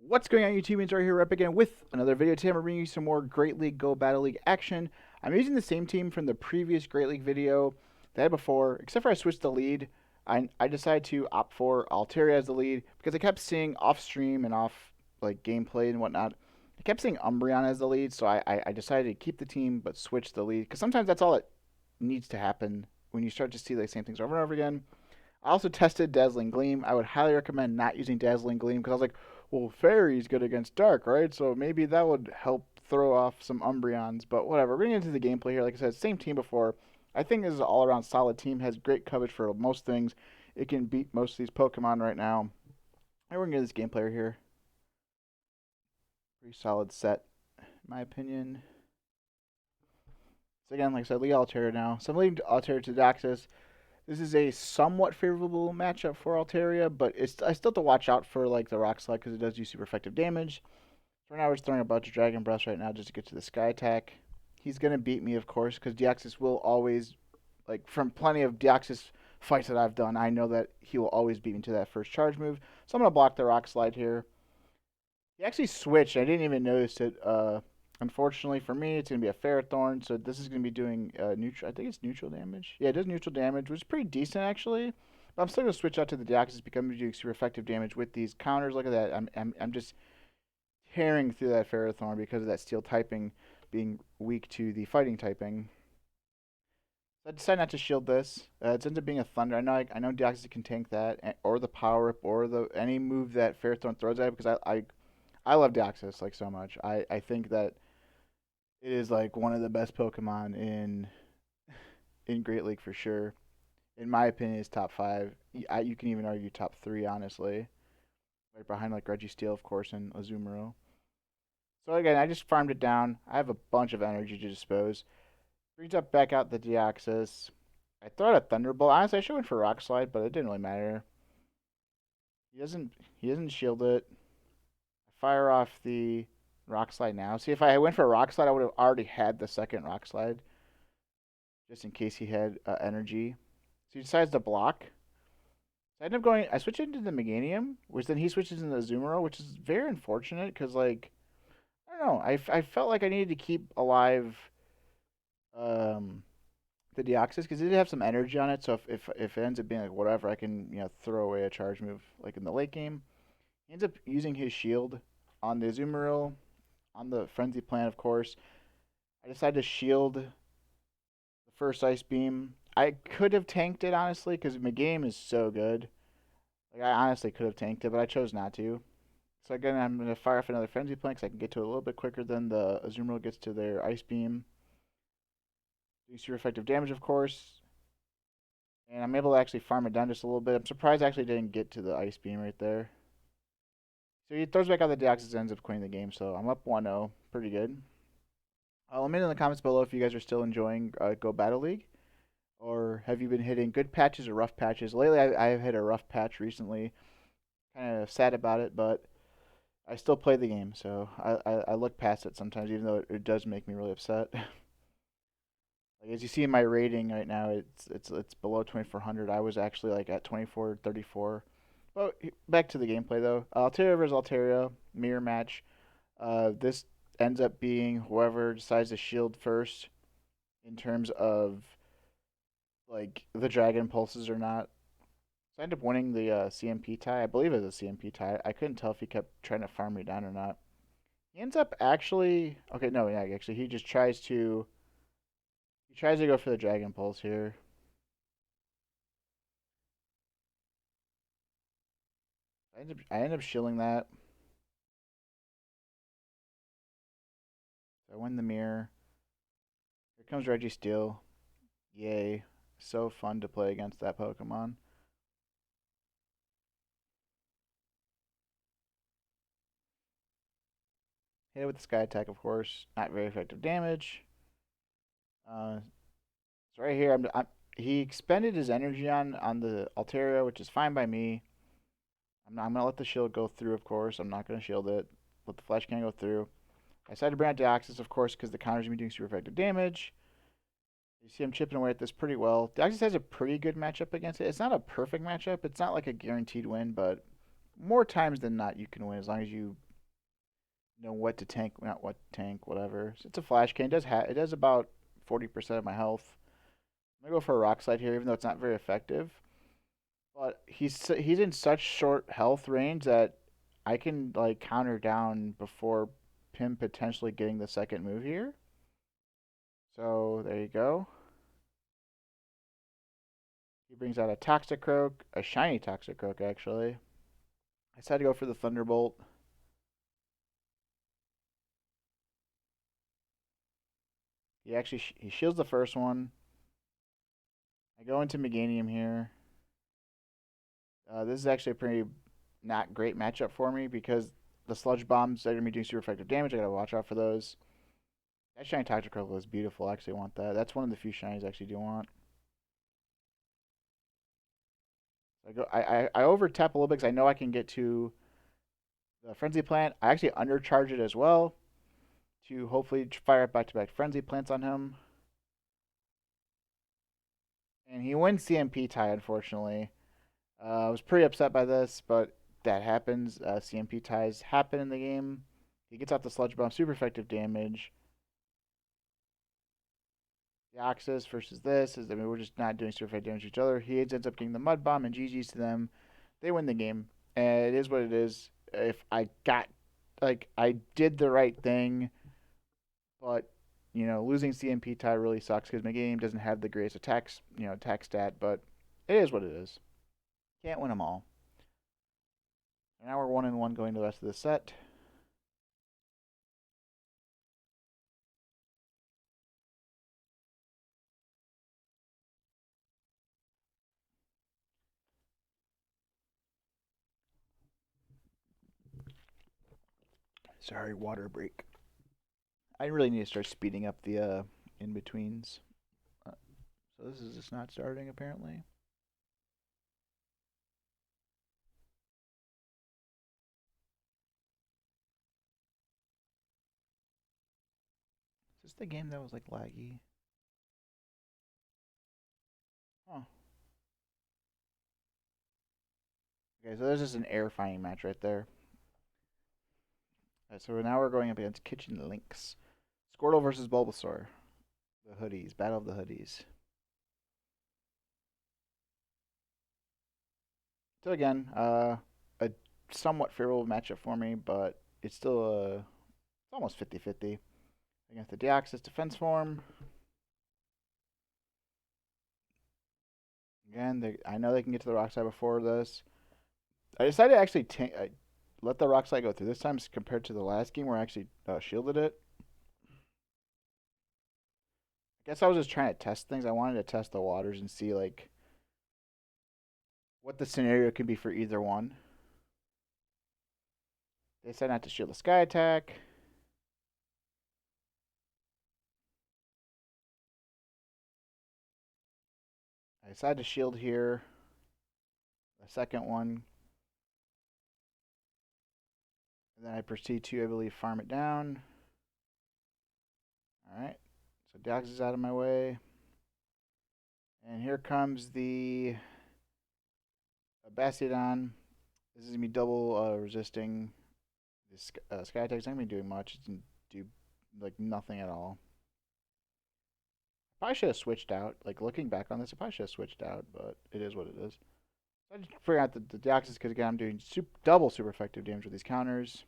What's going on, YouTube? It's right here, up again with another video. Today I'm bringing you some more Great League Go Battle League action. I'm using the same team from the previous Great League video that I had before, except for I switched the lead. I decided to opt for Altaria as the lead because I kept seeing off stream and off like gameplay and whatnot. I kept seeing Umbreon as the lead, so I decided to keep the team but switch the lead because sometimes that's all that needs to happen when you start to see the same things over and over again. I also tested Dazzling Gleam. I would highly recommend not using Dazzling Gleam because I was like, well, Fairy's good against Dark, right? So maybe that would help throw off some Umbreons. But whatever. We're getting into the gameplay here. Like I said, same team before. I think this is an all-around solid team. Has great coverage for most things. It can beat most of these Pokemon right now. And we're going to get this gameplay right here. Pretty solid set, in my opinion. So again, like I said, lead Altair now. So I'm leading Altair to Daxus. This is a somewhat favorable matchup for Altaria, but I still have to watch out for like the Rock Slide because it does do super effective damage. So right now we're just throwing a bunch of Dragon Breath right now just to get to the Sky Attack. He's gonna beat me, of course, because Deoxys will always, like from plenty of Deoxys fights that I've done, I know that he will always beat me to that first charge move. So I'm gonna block the Rock Slide here. He actually switched. I didn't even notice it. Unfortunately for me, it's going to be a Ferrothorn, so this is going to be doing neutral. I think it's neutral damage. Yeah, it does neutral damage, which is pretty decent actually. But I'm still going to switch out to the Deoxys because I'm doing super effective damage with these counters. Look at that. I'm just tearing through that Ferrothorn because of that Steel typing being weak to the Fighting typing. So I decided not to shield this. It ends up being a Thunder. I know Deoxys can tank that, or the Power Up, or the any move that Ferrothorn throws at it because I love Deoxys like so much. I think that it is like one of the best Pokemon in Great League for sure. In my opinion, it's top five. You can even argue top three, honestly. Right behind like Registeel, of course, and Azumarill. So again, I just farmed it down. I have a bunch of energy to dispose. Brings up back out the Deoxys. I throw out a Thunderbolt. Honestly, I should went for Rock Slide, but it didn't really matter. He doesn't shield it. I fire off the Rock Slide now. See, if I went for Rock Slide, I would have already had the second Rock Slide, just in case he had energy. So he decides to block. So I end up going. I switch into the Meganium, which then he switches into the Azumarill, which is very unfortunate because, like, I don't know. I felt like I needed to keep alive um, the Deoxys because it did have some energy on it. So if it ends up being like whatever, I can throw away a charge move like in the late game. He ends up using his shield on the Azumarill, on the Frenzy Plant, of course. I decided to shield the first Ice Beam. I could have tanked it, honestly, because my game is so good. Like, I honestly could have tanked it, but I chose not to. So again, I'm going to fire off another Frenzy Plant because I can get to it a little bit quicker than the Azumarill gets to their Ice Beam. Do super effective damage, of course. And I'm able to actually farm it down just a little bit. I'm surprised I actually didn't get to the Ice Beam right there. So he throws back out the Deoxys, ends up quitting the game, so I'm up 1-0. Pretty good. Let me know in the comments below if you guys are still enjoying Go Battle League, or have you been hitting good patches or rough patches? Lately, I've hit a rough patch recently. Kind of sad about it, but I still play the game, so I look past it sometimes, even though it does make me really upset. Like, as you see in my rating right now, it's below 2400. I was actually like at 2434. But back to the gameplay though. Altaria versus Altaria mirror match. This ends up being whoever decides to shield first in terms of like the Dragon Pulses or not. So I ended up winning the CMP tie. I believe it was a CMP tie. I couldn't tell if he kept trying to farm me down or not. He ends up actually. Okay, no, yeah, actually, he just tries to. He tries to go for the Dragon Pulse here. I end up shilling that. So I win the mirror. Here comes Registeel. Yay. So fun to play against that Pokemon. Hit it with the Sky Attack, of course. Not very effective damage. Uh, so right here, he expended his energy on the Altaria, which is fine by me. I'm gonna let the shield go through, of course. I'm not gonna shield it. Let the Flash Cannon go through. I decided to bring out Deoxys, of course, because the counter's gonna be doing super effective damage. You see him chipping away at this pretty well. Deoxys has a pretty good matchup against it. It's not a perfect matchup. It's not like a guaranteed win, but more times than not, you can win as long as you know what to tank, not what to tank, whatever. So it's a flash cane. It does about 40% of my health. I'm gonna go for a rock slide here, even though it's not very effective. But he's in such short health range that I can like counter down before him potentially getting the second move here. So there you go. He brings out a Toxicroak, a shiny Toxicroak actually. I decided to go for the Thunderbolt. He shields the first one. I go into Meganium here. This is actually a pretty not great matchup for me because the Sludge Bombs are going to be doing super effective damage. I got to watch out for those. That shiny Toxicroak is beautiful. I actually want that. That's one of the few shinies I actually do want. I over tap a little bit because I know I can get to the Frenzy Plant. I actually undercharge it as well to hopefully fire back to back Frenzy Plants on him. And he wins CMP tie, unfortunately. I was pretty upset by this, but that happens. CMP ties happen in the game. He gets off the Sludge Bomb, super effective damage. The Axis versus this is, I mean, we're just not doing super effective damage to each other. He ends up getting the Mud Bomb and GG's to them. They win the game. And it is what it is. If I got, like, I did the right thing, but, losing CMP tie really sucks because my game doesn't have the greatest attack stat, but it is what it is. Can't win them all. And now we're 1-1 going to the rest of the set. Sorry, water break. I really need to start speeding up the in betweens. So this is just not starting apparently. Is this the game that was like laggy? Huh. Okay, so there's just an air fighting match right there. Alright, so now we're going up against Kitchen Lynx. Squirtle versus Bulbasaur. The hoodies. Battle of the hoodies. So again, a somewhat favorable matchup for me, but it's still it's almost 50-50 against the Deoxys defense form. Again, I know they can get to the rock side before this. I decided to actually let the rock slide go through this time compared to the last game where I actually shielded it. I guess I was just trying to test things. I wanted to test the waters and see like what the scenario could be for either one. They decided not to shield the sky attack. I decided to shield here. The second one. And then I proceed to, I believe, farm it down. Alright. So Dax is out of my way. And here comes the Bastiodon. This is going to be double resisting. This Sky Attack's not going to be doing much. It's going to do like nothing at all. I probably should have switched out. Like looking back on this, I probably should have switched out, but it is what it is. I just figure out the Deoxys because again I'm doing double super effective damage with these counters.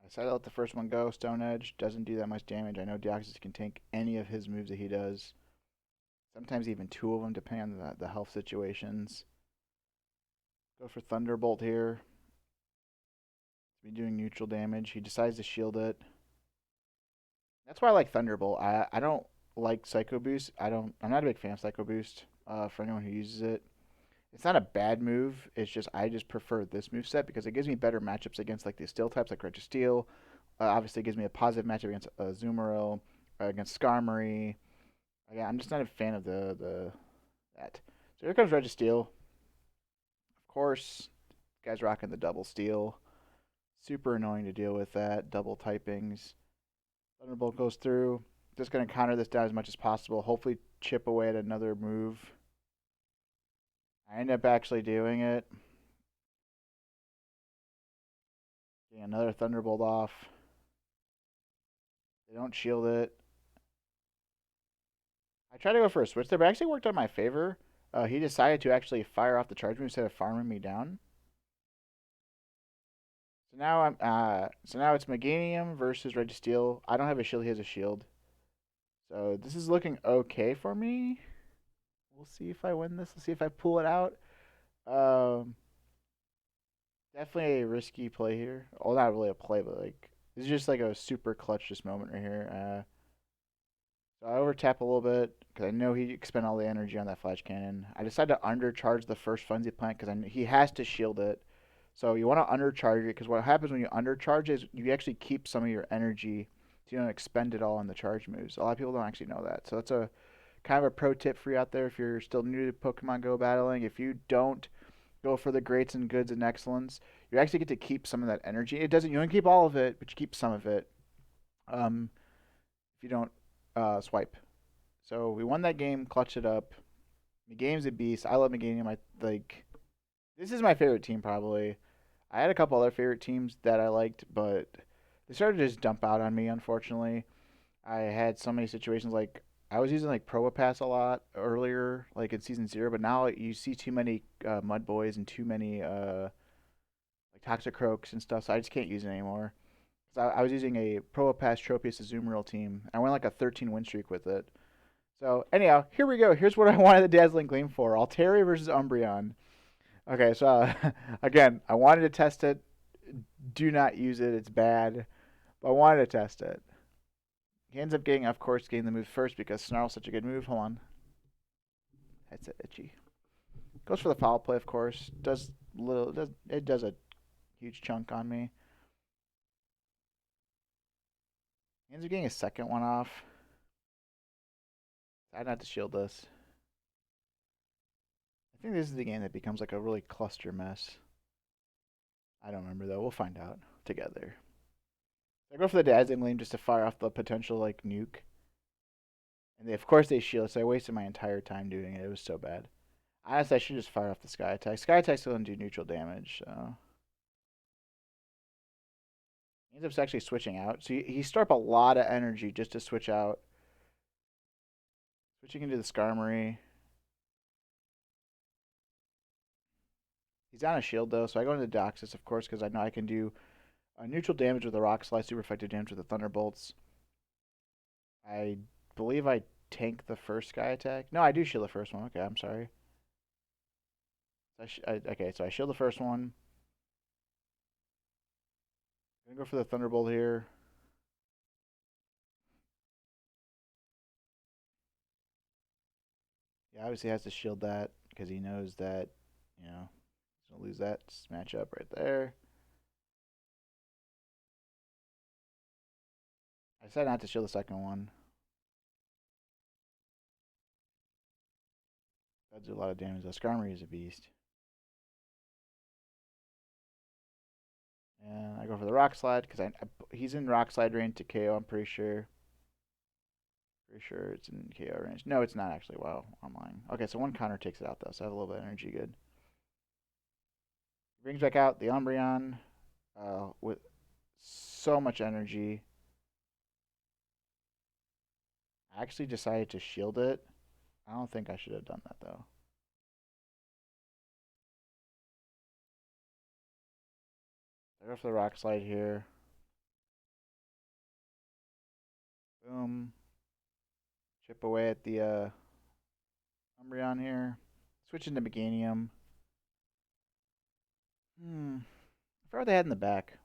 I decided to let the first one go. Stone Edge doesn't do that much damage. I know Deoxys can tank any of his moves that he does. Sometimes even two of them, depending on the health situations. Go for Thunderbolt here. Be doing neutral damage. He decides to shield it. That's why I like Thunderbolt. I don't like Psycho Boost. I'm not a big fan of Psycho Boost. For anyone who uses it, it's not a bad move. It's just I just prefer this move set because it gives me better matchups against like the Steel types like Registeel. Obviously, it gives me a positive matchup against Azumarill, against Skarmory. Again, I'm just not a fan of the that. So here comes Registeel. Of course, guy's rocking the double steel. Super annoying to deal with that double typings. Thunderbolt goes through. Just gonna counter this down as much as possible. Hopefully, chip away at another move. I end up actually doing it. Getting another Thunderbolt off. They don't shield it. I tried to go for a switch there, but it actually worked out in my favor. He decided to actually fire off the charge move instead of farming me down. So now it's Meganium versus Registeel. I don't have a shield, he has a shield. So this is looking okay for me. We'll see if I win this. We'll see if I pull it out. Um, Definitely a risky play here. Well, not really a play, but like this is just like a super clutch just moment right here. So I overtap a little bit because I know he expended all the energy on that flash cannon. I decided to undercharge the first frenzy plant because he has to shield it. So you want to undercharge it because what happens when you undercharge is you actually keep some of your energy so you don't expend it all on the charge moves. A lot of people don't actually know that. So that's a kind of a pro tip for you out there if you're still new to Pokemon Go battling. If you don't go for the greats and goods and excellence, you actually get to keep some of that energy. It doesn't you don't keep all of it, but you keep some of it. Um, if you don't swipe. So we won that game, clutched it up. The game's a beast. I love Meganium. I like this is my favorite team probably. I had a couple other favorite teams that I liked, but they started to just dump out on me. Unfortunately, I had so many situations like I was using like Probopass a lot earlier, like in season 0, but now you see too many Mud Boys and too many like Toxicroaks and stuff, so I just can't use it anymore. So I was using a Probopass Tropius Azumarill team. I went like a 13 win streak with it. So anyhow, here we go. Here's what I wanted the Dazzling Gleam for: Altaria versus Umbreon. Okay, so again, I wanted to test it. Do not use it; it's bad. But I wanted to test it. He ends up getting, of course, getting the move first because Snarl's such a good move. Hold on, that's itchy. Goes for the foul play, of course. Does a huge chunk on me. He ends up getting a second one off. I'd have to shield this. I think this is the game that becomes like a really cluster mess. I don't remember though. We'll find out together. I go for the Dazzling Gleam just to fire off the potential like nuke. And of course they shield, so I wasted my entire time doing it. It was so bad. Honestly, I should just fire off the Sky Attack. Sky Attack's going to do neutral damage, so. He ends up actually switching out. So he stored up a lot of energy just to switch out. Switching into the Skarmory. He's on a shield though, so I go into Doxus, of course, because I know I can do neutral damage with the Rock Slide, super effective damage with the Thunderbolts. I believe I tank the first Sky Attack. No, I do shield the first one. Okay, I'm sorry. Okay, so I shield the first one. Gonna go for the Thunderbolt here. Yeah, obviously has to shield that because he knows that, you know, he's gonna lose that matchup right there. I decided not to shield the second one. That does a lot of damage. The Skarmory is a beast. And I go for the Rock Slide because he's in Rock Slide range to KO. I'm pretty sure. Pretty sure it's in KO range. No, it's not actually. Wow, I'm lying. Okay, so one counter takes it out though, so I have a little bit of energy. Good. Brings back out the Umbreon with so much energy. I actually decided to shield it. I don't think I should have done that though. I go for the Rock Slide here. Boom. Chip away at the Umbreon here. Switch into Meganium. I forgot what they had in the back.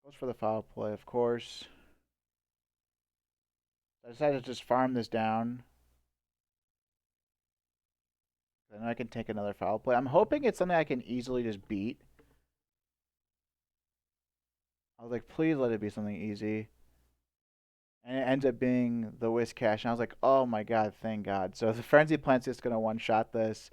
Goes for the foul play, of course. I decided to just farm this down. Then I can take another foul play. I'm hoping it's something I can easily just beat. I was like, please let it be something easy. And it ends up being the Whiscash. And I was like, oh my god, thank god. So the Frenzy Plant's just going to one-shot this.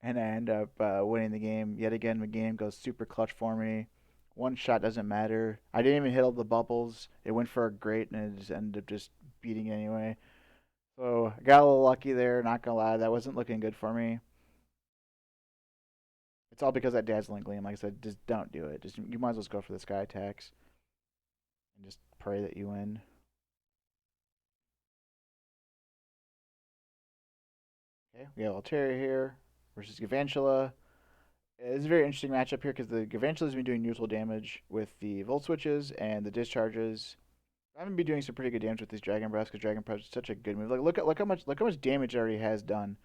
And I end up winning the game. Yet again, the game goes super clutch for me. One shot doesn't matter. I didn't even hit all the bubbles. It went for a great, and it just ended up just beating it anyway. So I got a little lucky there. Not gonna lie, that wasn't looking good for me. It's all because of that Dazzling Gleam. Like I said, just don't do it. Just you might as well just go for the sky attacks and just pray that you win. Okay, we have Altaria here versus Gavantula. It's a very interesting matchup here because the Gavantula's been doing neutral damage with the Volt Switches and the discharges. I'm gonna be doing some pretty good damage with these Dragon Breaths because Dragon Breath is such a good move. Like look how much damage it already has done.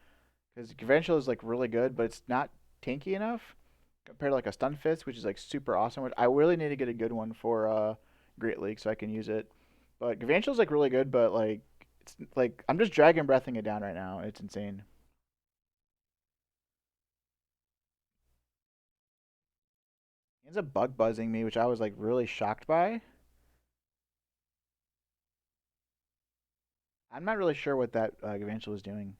Because Gavantula is like really good, but it's not tanky enough compared to like a Stun Fist, which is like super awesome. Which I really need to get a good one for Great League so I can use it. But Gavantula is like really good, but like it's like I'm just Dragon Breathing it down right now. It's insane. He ends up bug buzzing me, which I was like really shocked by. I'm not really sure what that Gavantula was doing.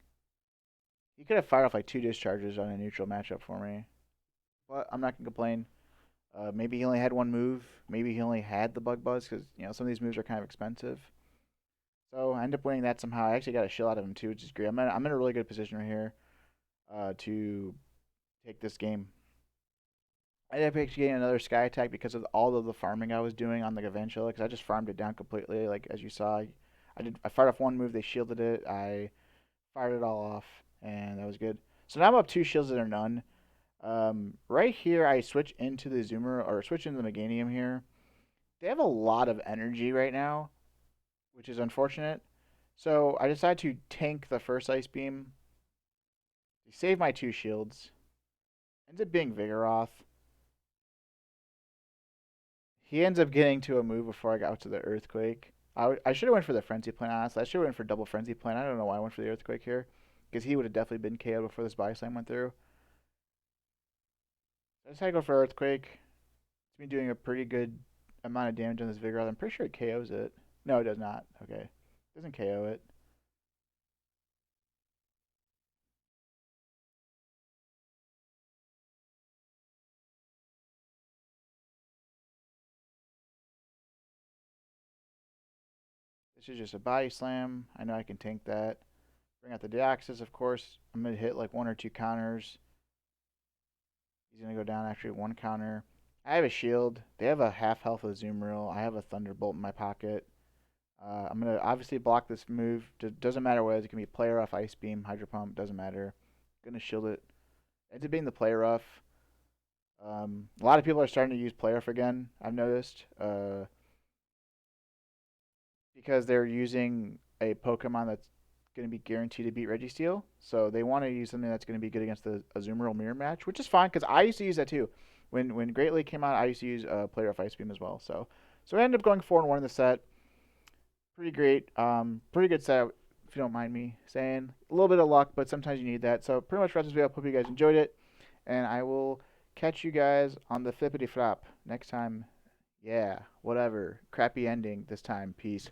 He could have fired off like two discharges on a neutral matchup for me, but I'm not gonna complain. Maybe he only had one move. Maybe he only had the bug buzz because some of these moves are kind of expensive. So I end up winning that somehow. I actually got a shield out of him too, which is great. I'm in a really good position right here to take this game. I ended up actually getting another sky attack because of all of the farming I was doing on the Gavantula because I just farmed it down completely. Like as you saw, I fired off one move, they shielded it. I fired it all off, and that was good. So now I'm up two shields that are none. Right here, I switch into the Zoomer or switch into the Meganium here. They have a lot of energy right now, which is unfortunate. So I decide to tank the first Ice Beam, save my two shields. Ends up being Vigoroth. He ends up getting to a move before I got to the Earthquake. I should have went for the Frenzy Plant, honestly. I should have went for double Frenzy Plant. I don't know why I went for the Earthquake here. Because he would have definitely been KO'd before this Body Slam went through. So I decided to go for Earthquake. It's been doing a pretty good amount of damage on this Vigoroth. I'm pretty sure it KOs it. No, it does not. Okay. It doesn't KO it. This is just a Body Slam. I know I can tank that. Bring out the Deoxys, of course. I'm going to hit like one or two counters. He's going to go down actually one counter. I have a shield. They have a half health of Azumarill. I have a Thunderbolt in my pocket. I'm going to obviously block this move. Doesn't matter what it is. It can be Play Rough, Ice Beam, Hydro Pump. Doesn't matter. Going to shield it. Ends up being the Play Rough. A lot of people are starting to use Play Rough again, I've noticed. Because they're using a Pokemon that's going to be guaranteed to beat Registeel. So they want to use something that's going to be good against the Azumarill Mirror Match, which is fine because I used to use that too. When Great League came out, I used to use Player of Ice Beam as well. So I ended up going 4-1 in the set. Pretty great. Pretty good set if you don't mind me saying. A little bit of luck, but sometimes you need that. So pretty much for this video, I hope you guys enjoyed it, and I will catch you guys on the flippity flop next time. Yeah, whatever. Crappy ending this time. Peace.